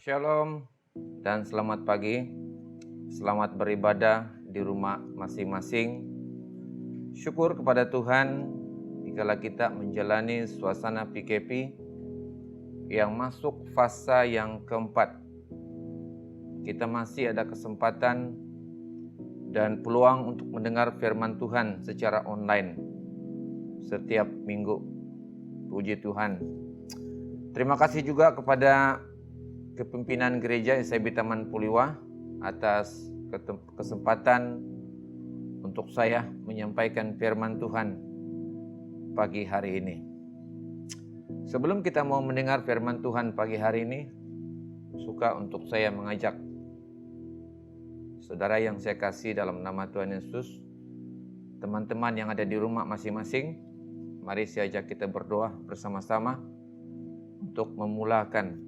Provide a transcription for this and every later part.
Shalom dan selamat pagi. Selamat beribadah di rumah masing-masing. Syukur kepada Tuhan dikala kita menjalani suasana PKP yang masuk fase yang keempat. Kita masih ada kesempatan dan peluang untuk mendengar firman Tuhan secara online setiap minggu. Puji Tuhan. Terima kasih juga kepada Kepimpinan Gereja SIB Taman Puliwa atas kesempatan untuk saya menyampaikan firman Tuhan pagi hari ini. Sebelum kita mau mendengar firman Tuhan pagi hari ini, suka untuk saya mengajak saudara yang saya kasih dalam nama Tuhan Yesus, teman-teman yang ada di rumah masing-masing, mari saya ajak kita berdoa bersama-sama untuk memulakan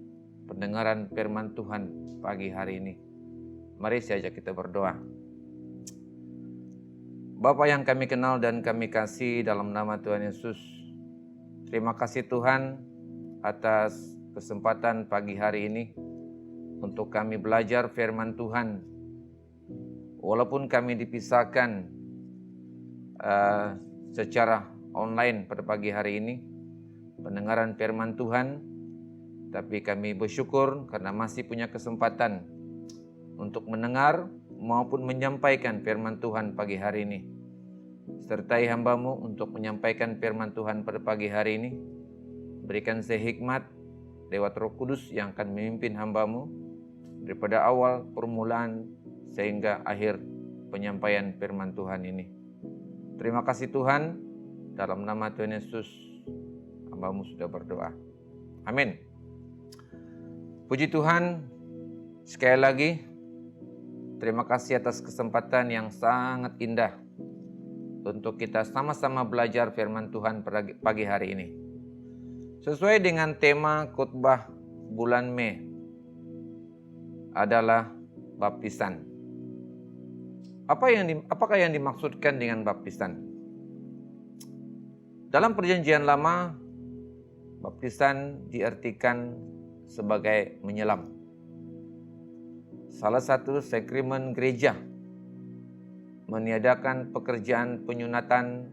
pendengaran firman Tuhan pagi hari ini. Mari saya ajak kita berdoa. Bapa yang kami kenal dan kami kasih dalam nama Tuhan Yesus, terima kasih Tuhan atas kesempatan pagi hari ini untuk kami belajar firman Tuhan. Walaupun kami dipisahkan secara online pada pagi hari ini, pendengaran firman Tuhan, tapi kami bersyukur karena masih punya kesempatan untuk mendengar maupun menyampaikan firman Tuhan pagi hari ini. Sertai hamba-Mu untuk menyampaikan firman Tuhan pada pagi hari ini. Berikan saya hikmat lewat Roh Kudus yang akan memimpin hamba-Mu daripada awal permulaan sehingga akhir penyampaian firman Tuhan ini. Terima kasih Tuhan, dalam nama Tuhan Yesus hamba-Mu sudah berdoa. Amin. Puji Tuhan, sekali lagi terima kasih atas kesempatan yang sangat indah untuk kita sama-sama belajar firman Tuhan pagi hari ini. Sesuai dengan tema khotbah bulan Mei adalah baptisan. Apakah yang dimaksudkan dengan baptisan? Dalam Perjanjian Lama, baptisan diartikan sebagai menyelam. Salah satu sakramen gereja meniadakan pekerjaan penyunatan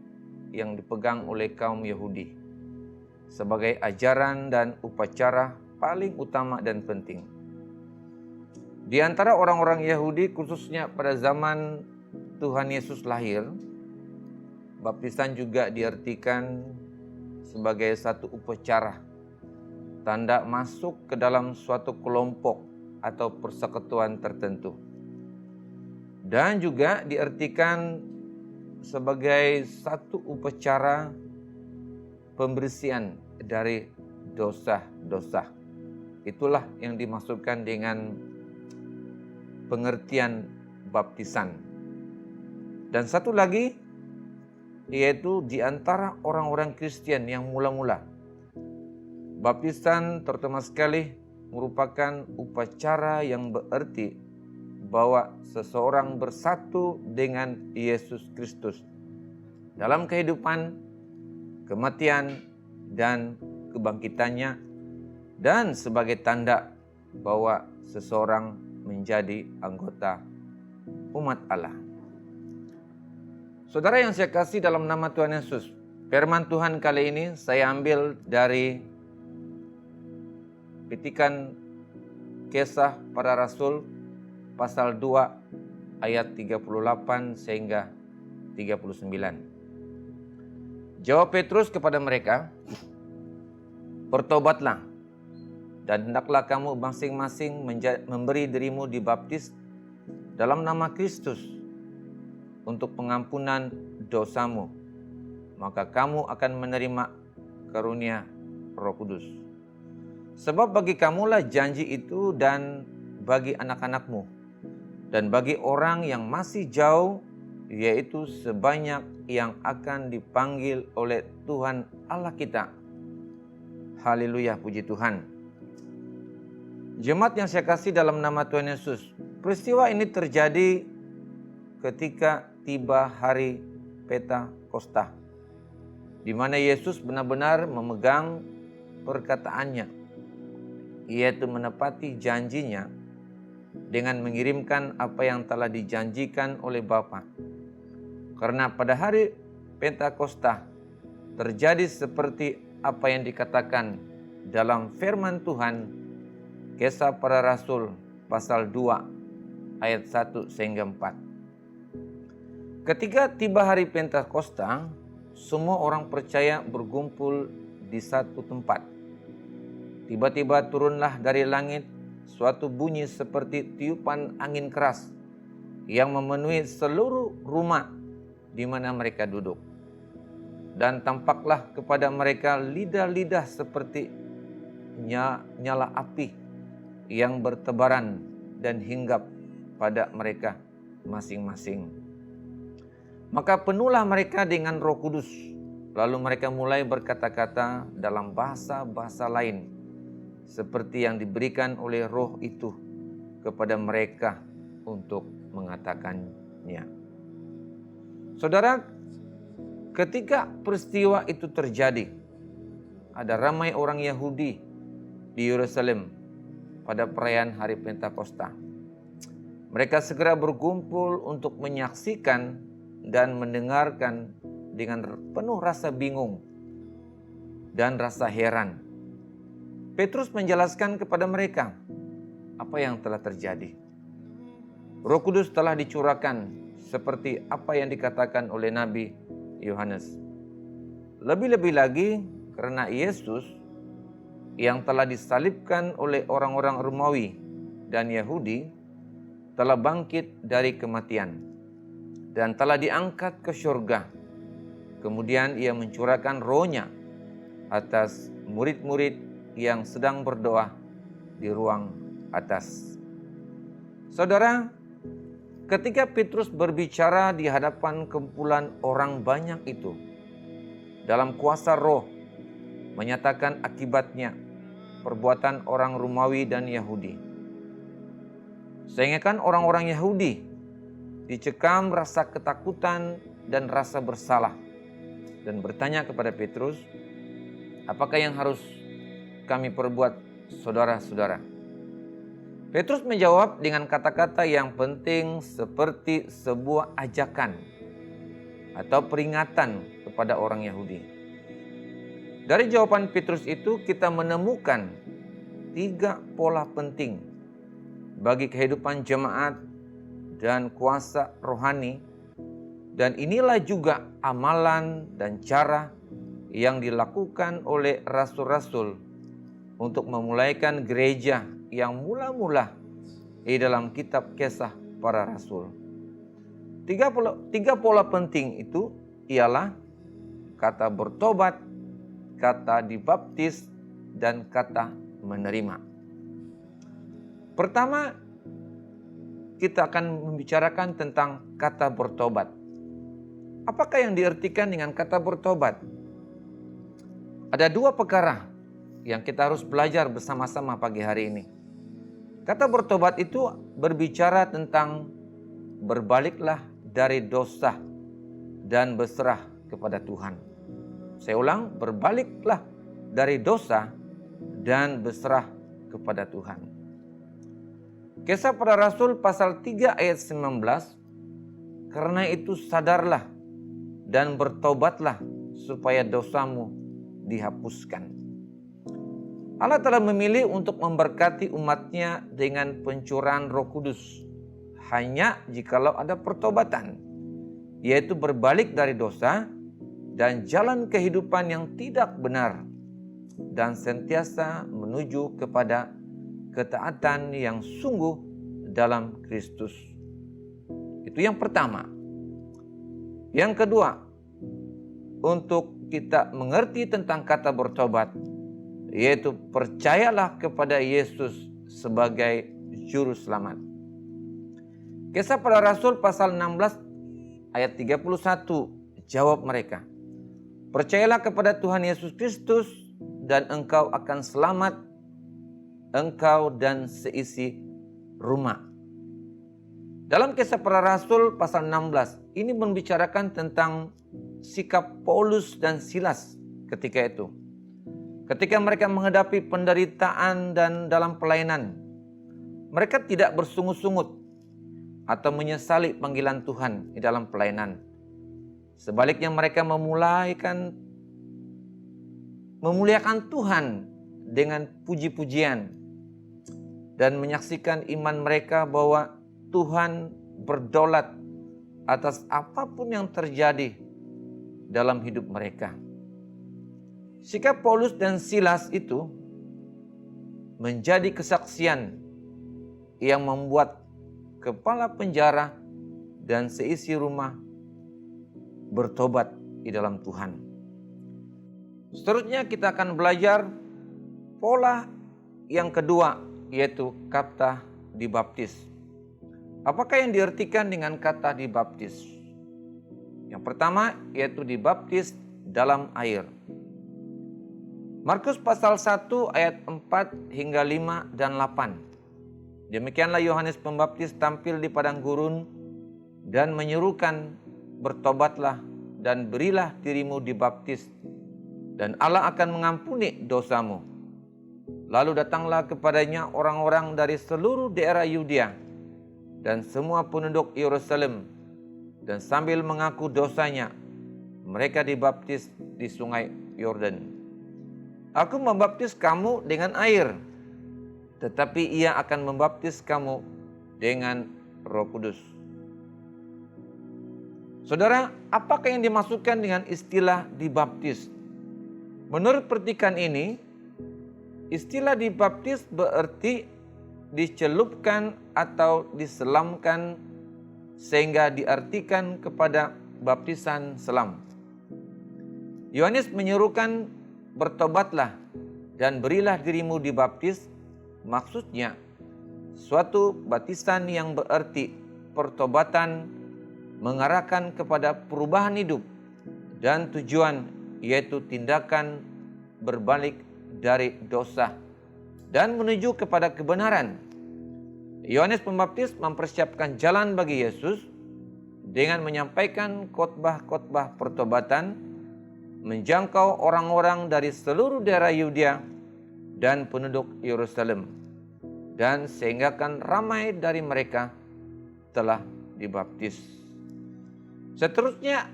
yang dipegang oleh kaum Yahudi sebagai ajaran dan upacara paling utama dan penting. Di antara orang-orang Yahudi, khususnya pada zaman Tuhan Yesus lahir, baptisan juga diartikan sebagai satu upacara, tanda masuk ke dalam suatu kelompok atau persekutuan tertentu. Dan juga diartikan sebagai satu upacara pembersihan dari dosa-dosa. Itulah yang dimaksudkan dengan pengertian baptisan. Dan satu lagi, yaitu di antara orang-orang Kristen yang mula-mula, baptisan terutama sekali merupakan upacara yang berarti bahwa seseorang bersatu dengan Yesus Kristus dalam kehidupan, kematian, dan kebangkitannya, dan sebagai tanda bahwa seseorang menjadi anggota umat Allah. Saudara yang saya kasih dalam nama Tuhan Yesus, firman Tuhan kali ini saya ambil dari Petikan Kisah Para Rasul pasal 2 ayat 38 sehingga 39. Jawab Petrus kepada mereka, "Bertobatlah dan hendaklah kamu masing-masing memberi dirimu dibaptis dalam nama Kristus untuk pengampunan dosamu, maka kamu akan menerima karunia Roh Kudus. Sebab bagi kamulah janji itu dan bagi anak-anakmu dan bagi orang yang masih jauh, yaitu sebanyak yang akan dipanggil oleh Tuhan Allah kita." Haleluya, puji Tuhan. Jemaat yang saya kasih dalam nama Tuhan Yesus, peristiwa ini terjadi ketika tiba hari Pentakosta, di mana Yesus benar-benar memegang perkataannya yaitu menepati janjinya dengan mengirimkan apa yang telah dijanjikan oleh Bapa. Karena pada hari Pentakosta terjadi seperti apa yang dikatakan dalam firman Tuhan, Kisah Para Rasul pasal 2 ayat 1 sehingga 4. Ketika tiba hari Pentakosta, semua orang percaya berkumpul di satu tempat. Tiba-tiba turunlah dari langit suatu bunyi seperti tiupan angin keras yang memenuhi seluruh rumah di mana mereka duduk. Dan tampaklah kepada mereka lidah-lidah seperti nyala api yang bertebaran dan hinggap pada mereka masing-masing. Maka penuhlah mereka dengan Roh Kudus, lalu mereka mulai berkata-kata dalam bahasa-bahasa lain, seperti yang diberikan oleh Roh itu kepada mereka untuk mengatakannya. Saudara, ketika peristiwa itu terjadi, ada ramai orang Yahudi di Yerusalem pada perayaan hari Pentakosta. Mereka segera berkumpul untuk menyaksikan dan mendengarkan dengan penuh rasa bingung dan rasa heran. Petrus menjelaskan kepada mereka apa yang telah terjadi. Roh Kudus telah dicurahkan seperti apa yang dikatakan oleh Nabi Yohanes. Lebih-lebih lagi karena Yesus yang telah disalibkan oleh orang-orang Romawi dan Yahudi telah bangkit dari kematian dan telah diangkat ke surga. Kemudian ia mencurahkan Roh-Nya atas murid-murid yang sedang berdoa di ruang atas. Saudara, ketika Petrus berbicara di hadapan kumpulan orang banyak itu, dalam kuasa Roh, menyatakan akibatnya perbuatan orang Romawi dan Yahudi. Sehingga kan orang-orang Yahudi dicekam rasa ketakutan dan rasa bersalah dan bertanya kepada Petrus, apakah yang harus kami perbuat, saudara-saudara? Petrus menjawab dengan kata-kata yang penting seperti sebuah ajakan atau peringatan kepada orang Yahudi. Dari jawaban Petrus itu kita menemukan 3 pola penting bagi kehidupan jemaat dan kuasa rohani, dan inilah juga amalan dan cara yang dilakukan oleh rasul-rasul untuk memulaikan gereja yang mula-mula di dalam kitab Kisah Para Rasul. Tiga pola penting itu ialah kata bertobat, kata dibaptis, dan kata menerima. Pertama, kita akan membicarakan tentang kata bertobat. Apakah yang diartikan dengan kata bertobat? Ada 2 perkara yang kita harus belajar bersama-sama pagi hari ini. Kata bertobat itu berbicara tentang berbaliklah dari dosa dan berserah kepada Tuhan. Saya ulang, berbaliklah dari dosa dan berserah kepada Tuhan. Kisah Para Rasul pasal 3 ayat 19, karena itu sadarlah dan bertobatlah supaya dosamu dihapuskan. Allah telah memilih untuk memberkati umatnya dengan pencurahan Roh Kudus hanya jikalau ada pertobatan, yaitu berbalik dari dosa dan jalan kehidupan yang tidak benar dan sentiasa menuju kepada ketaatan yang sungguh dalam Kristus. Itu yang pertama. Yang kedua, untuk kita mengerti tentang kata bertobat, yaitu percayalah kepada Yesus sebagai juru selamat. Kisah Para Rasul pasal 16 ayat 31 jawab mereka, percayalah kepada Tuhan Yesus Kristus dan engkau akan selamat, engkau dan seisi rumah. Dalam Kisah Para Rasul pasal 16 ini membicarakan tentang sikap Paulus dan Silas ketika itu. Ketika mereka menghadapi penderitaan dan dalam pelayanan, mereka tidak bersungut-sungut atau menyesali panggilan Tuhan di dalam pelayanan. Sebaliknya mereka memuliakan Tuhan dengan puji-pujian dan menyaksikan iman mereka bahwa Tuhan berdaulat atas apapun yang terjadi dalam hidup mereka. Sikap Paulus dan Silas itu menjadi kesaksian yang membuat kepala penjara dan seisi rumah bertobat di dalam Tuhan. Seterusnya kita akan belajar pola yang kedua, yaitu kata dibaptis. Apakah yang diartikan dengan kata dibaptis? Yang pertama yaitu dibaptis dalam air. Markus pasal 1 ayat 4 hingga 5 dan 8. Demikianlah Yohanes Pembaptis tampil di padang gurun dan menyerukan, bertobatlah dan berilah dirimu dibaptis, dan Allah akan mengampuni dosamu. Lalu datanglah kepadanya orang-orang dari seluruh daerah Yudea dan semua penduduk Yerusalem, dan sambil mengaku dosanya, mereka dibaptis di sungai Yordan. Aku membaptis kamu dengan air, tetapi ia akan membaptis kamu dengan Roh Kudus. Saudara, apakah yang dimaksudkan dengan istilah dibaptis? Menurut petikan ini, istilah dibaptis berarti dicelupkan atau diselamkan, sehingga diartikan kepada baptisan selam. Yohanes menyerukan, bertobatlah dan berilah dirimu dibaptis. Maksudnya suatu baptisan yang berarti pertobatan, mengarahkan kepada perubahan hidup dan tujuan, yaitu tindakan berbalik dari dosa dan menuju kepada kebenaran. Yohanes Pembaptis mempersiapkan jalan bagi Yesus dengan menyampaikan khotbah-khotbah pertobatan, menjangkau orang-orang dari seluruh daerah Yudea dan penduduk Yerusalem, dan sehinggakan ramai dari mereka telah dibaptis. Seterusnya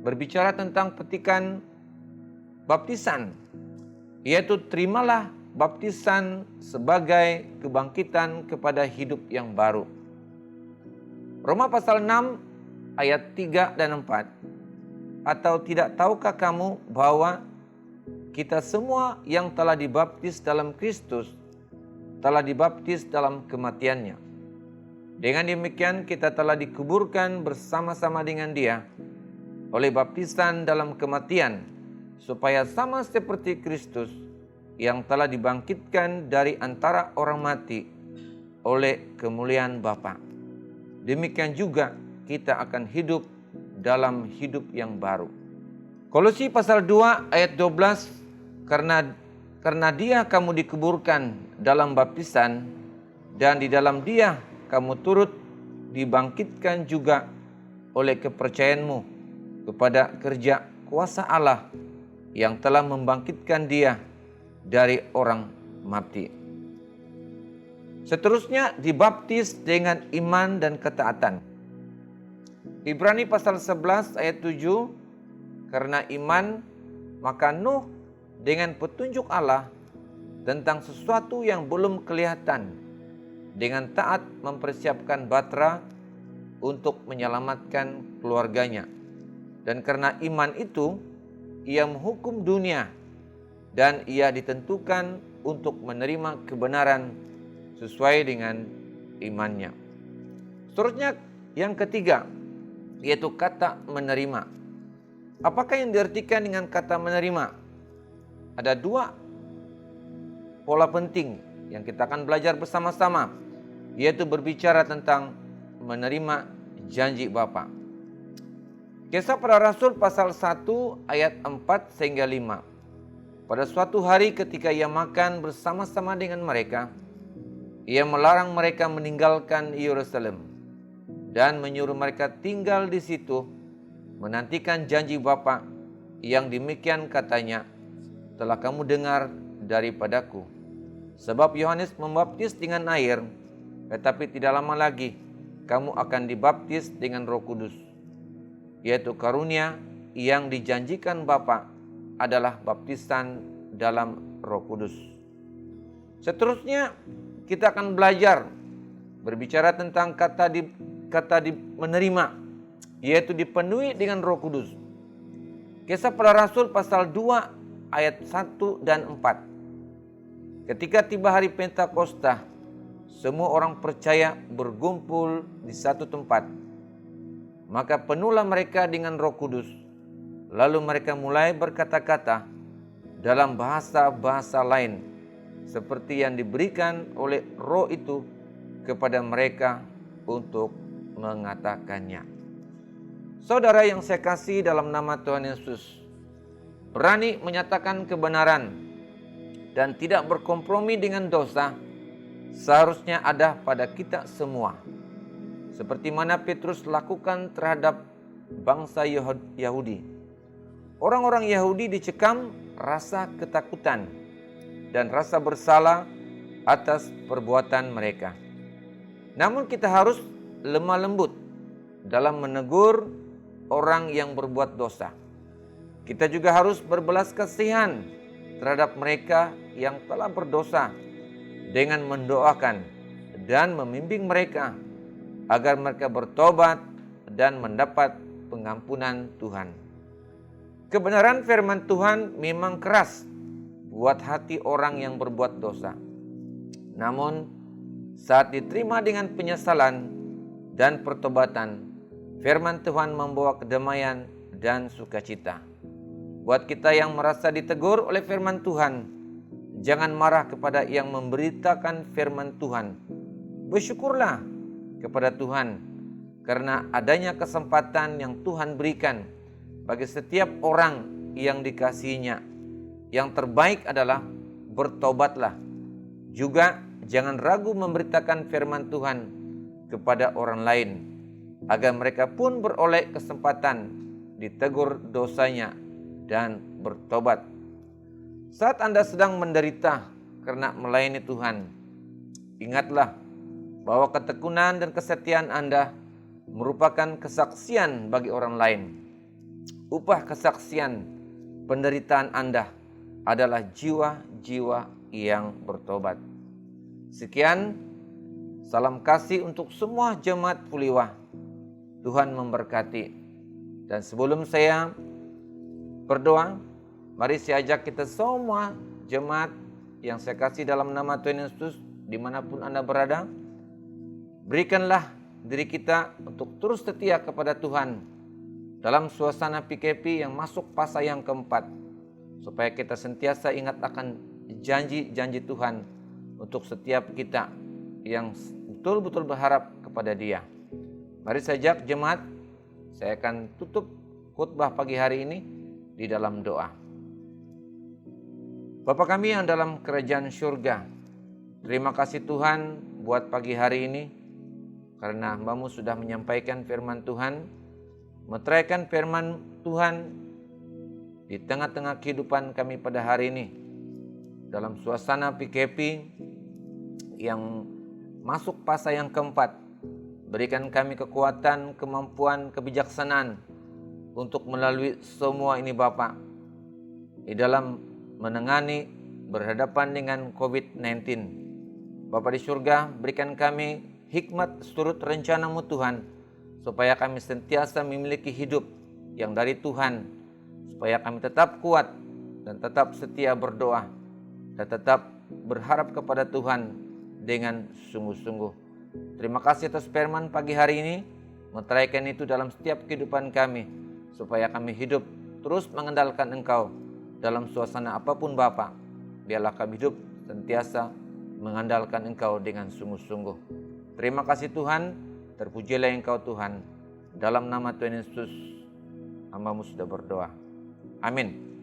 berbicara tentang petikan baptisan, yaitu terimalah baptisan sebagai kebangkitan kepada hidup yang baru. Roma pasal 6 ayat 3 dan 4. Atau tidak tahukah kamu bahwa kita semua yang telah dibaptis dalam Kristus telah dibaptis dalam kematiannya. Dengan demikian kita telah dikuburkan bersama-sama dengan Dia oleh baptisan dalam kematian, supaya sama seperti Kristus yang telah dibangkitkan dari antara orang mati oleh kemuliaan Bapa, demikian juga kita akan hidup dalam hidup yang baru. Kolose pasal 2 ayat 12, karena Dia kamu dikuburkan dalam baptisan, dan di dalam Dia kamu turut dibangkitkan juga oleh kepercayaanmu kepada kerja kuasa Allah yang telah membangkitkan Dia dari orang mati. Seterusnya dibaptis dengan iman dan ketaatan. Ibrani pasal 11 ayat 7, karena iman maka Nuh dengan petunjuk Allah tentang sesuatu yang belum kelihatan, dengan taat mempersiapkan batra untuk menyelamatkan keluarganya. Dan karena iman itu ia menghukum dunia, dan ia ditentukan untuk menerima kebenaran sesuai dengan imannya. Seterusnya yang ketiga, yaitu kata menerima. Apakah yang diartikan dengan kata menerima? Ada dua pola penting yang kita akan belajar bersama-sama, yaitu berbicara tentang menerima janji Bapa. Kisah para Rasul pasal 1 ayat 4 sehingga 5. Pada suatu hari ketika ia makan bersama-sama dengan mereka, ia melarang mereka meninggalkan Yerusalem dan menyuruh mereka tinggal di situ, menantikan janji Bapa yang demikian katanya, telah kamu dengar daripadaku. Sebab Yohanes membaptis dengan air, tetapi tidak lama lagi kamu akan dibaptis dengan Roh Kudus, yaitu karunia yang dijanjikan Bapa adalah baptisan dalam Roh Kudus. Seterusnya kita akan belajar berbicara tentang kata menerima, yaitu dipenuhi dengan Roh Kudus. Kisah Para Rasul pasal 2 ayat 1 dan 4. Ketika tiba hari Pentakosta, semua orang percaya berkumpul di satu tempat. Maka penuhlah mereka dengan Roh Kudus. Lalu mereka mulai berkata-kata dalam bahasa-bahasa lain, seperti yang diberikan oleh Roh itu kepada mereka untuk mengatakannya. Saudara yang saya kasih dalam nama Tuhan Yesus, berani menyatakan kebenaran dan tidak berkompromi dengan dosa seharusnya ada pada kita semua. Seperti mana Petrus lakukan terhadap bangsa Yahudi. Orang-orang Yahudi dicekam rasa ketakutan dan rasa bersalah atas perbuatan mereka. Namun kita harus lemah lembut dalam menegur orang yang berbuat dosa. Kita juga harus berbelas kasihan terhadap mereka yang telah berdosa dengan mendoakan dan membimbing mereka agar mereka bertobat dan mendapat pengampunan Tuhan. Kebenaran firman Tuhan memang keras buat hati orang yang berbuat dosa. Namun saat diterima dengan penyesalan dan pertobatan, firman Tuhan membawa kedamaian dan sukacita. Buat kita yang merasa ditegur oleh firman Tuhan, jangan marah kepada yang memberitakan firman Tuhan. Bersyukurlah kepada Tuhan karena adanya kesempatan yang Tuhan berikan bagi setiap orang yang dikasihinya. Yang terbaik adalah bertobatlah. Juga jangan ragu memberitakan firman Tuhan kepada orang lain, agar mereka pun beroleh kesempatan ditegur dosanya dan bertobat. Saat Anda sedang menderita karena melayani Tuhan, ingatlah bahwa ketekunan dan kesetiaan Anda merupakan kesaksian bagi orang lain. Upah kesaksian penderitaan Anda adalah jiwa-jiwa yang bertobat. Sekian, salam kasih untuk semua jemaat Puliwah. Tuhan memberkati. Dan sebelum saya berdoa, mari saya ajak kita semua jemaat yang saya kasih dalam nama Tuhan Yesus, dimanapun Anda berada, berikanlah diri kita untuk terus setia kepada Tuhan dalam suasana PKP yang masuk fase yang keempat, supaya kita sentiasa ingat akan janji-janji Tuhan untuk setiap kita yang betul-betul berharap kepada Dia. Mari saya ajak jemaat, saya akan tutup khutbah pagi hari ini di dalam doa. Bapa kami yang dalam kerajaan surga, terima kasih Tuhan buat pagi hari ini, karena hamba-Mu sudah menyampaikan firman Tuhan, meteraikan firman Tuhan di tengah-tengah kehidupan kami pada hari ini. Dalam suasana PKP yang masuk fase yang keempat, berikan kami kekuatan, kemampuan, kebijaksanaan untuk melalui semua ini Bapa, di dalam menangani berhadapan dengan COVID-19. Bapa di surga, berikan kami hikmat seturut rencana-Mu Tuhan, supaya kami sentiasa memiliki hidup yang dari Tuhan, supaya kami tetap kuat dan tetap setia berdoa dan tetap berharap kepada Tuhan dengan sungguh-sungguh. Terima kasih atas firman pagi hari ini, meteraikan itu dalam setiap kehidupan kami, supaya kami hidup terus mengandalkan Engkau dalam suasana apapun Bapa. Biarlah kami hidup sentiasa mengandalkan Engkau dengan sungguh-sungguh. Terima kasih Tuhan, terpujilah Engkau Tuhan. Dalam nama Tuhan Yesus, hamba-Mu sudah berdoa. Amin.